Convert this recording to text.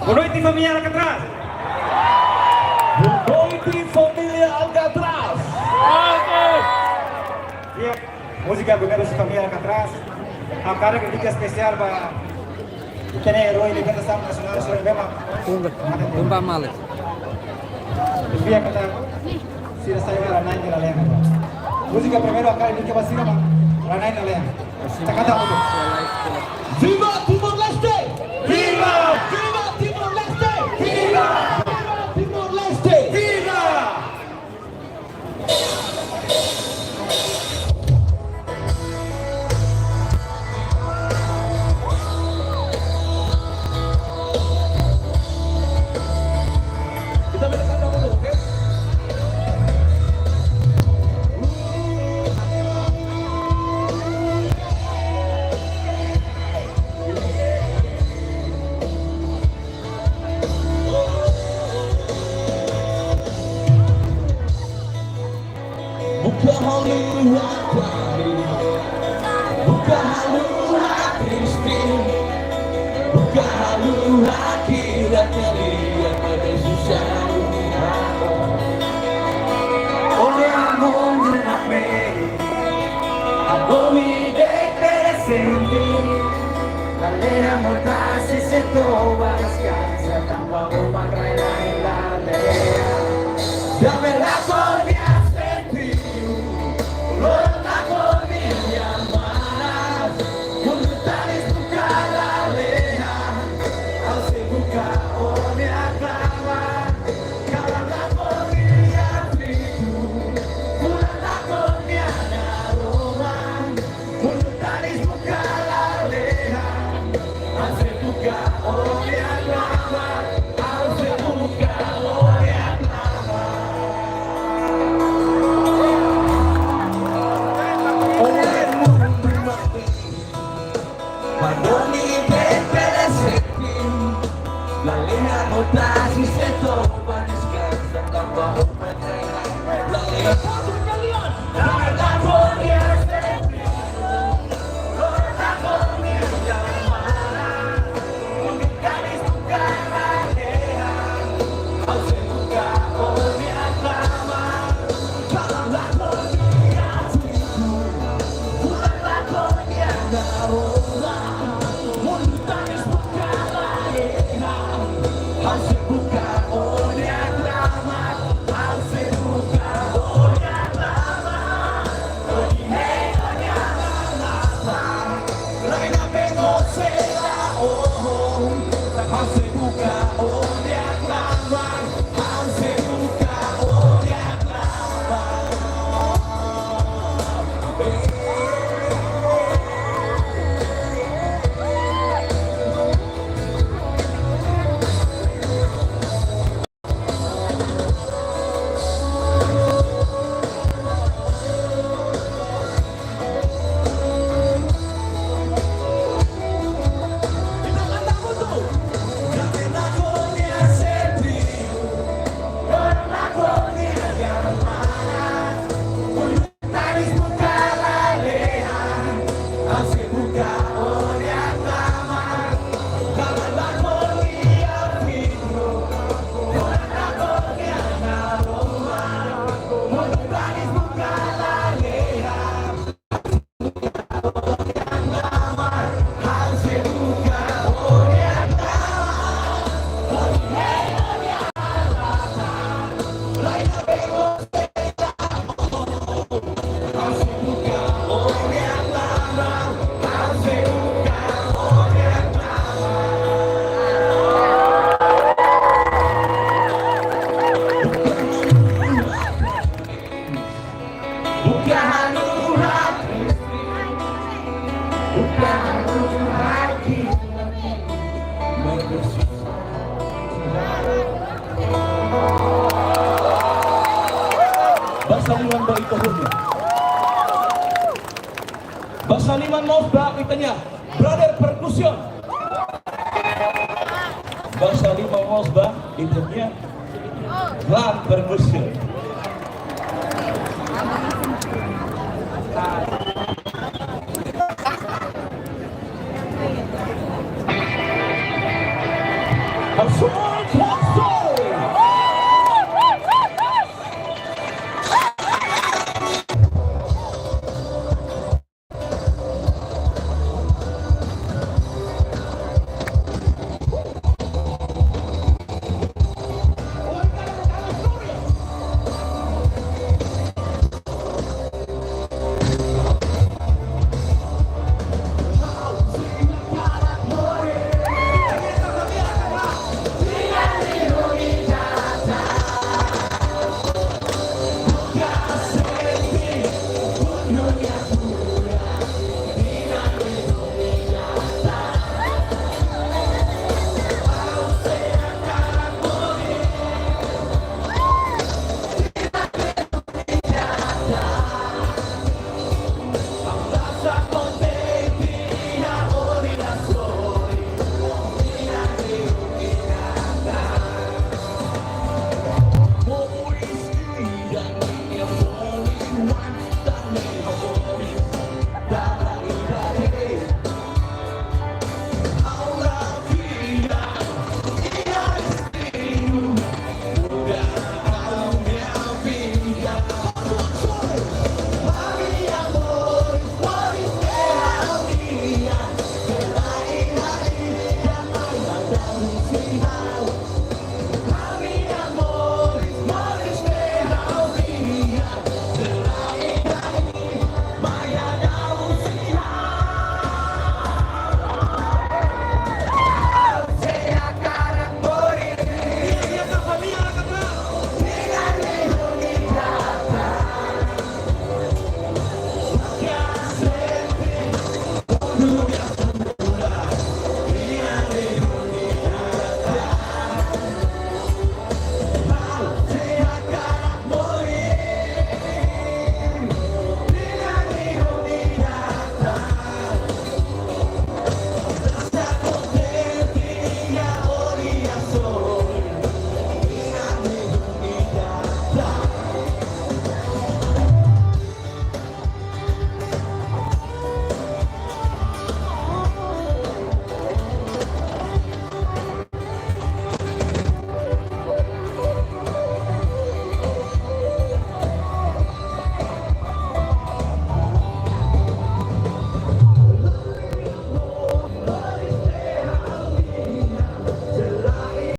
Bonoiti Familia Alcatraz. Bonoiti Familia Alcatraz. Iya, música Bonoiti Familia Alcatraz. Cara crítica especial para tener Roy de Canta Sam Nacional sobre Bema. Tumba males. Via kata sila saya ranai de la lema. Música primero acá ini coba sila ranai de la lema. Kita kata itu. Viva Timor Leste! Viva! Viva Timor Leste! Viva! Viva Timor Leste! Viva! Kita bedakan dulu, oke? Buka halu hati, buka halu hati, buka halu hati dan kalian pada susah dunia. Oleh amor de la fe, amor mi de presente, la lena mortal si se toma descansa, tampoco va a traer la aldea. Dame la confianza en ti, lo la familia más, cuando tales tu cara leja, al se busca o me aclama, cada la familia tribu, una la colmiana Roma, cuando tales tu cara leja, al se busca o me aclama, al se busca o me aclama. Quando mi per senti, la linea nota si se trova descansa, tanto a roupa treina, la linea foto italiano, dame la gloria sempre, la gloria amara, un caris tu cara leja, al se buca o mi aclama, la gloria tribu, la gloria naola. Basaliman ba ito huli? Basaliman mo ba kita niya? Brother Percussion. Basaliman mo ba ito niya? Grand Percussion. Ang sumunod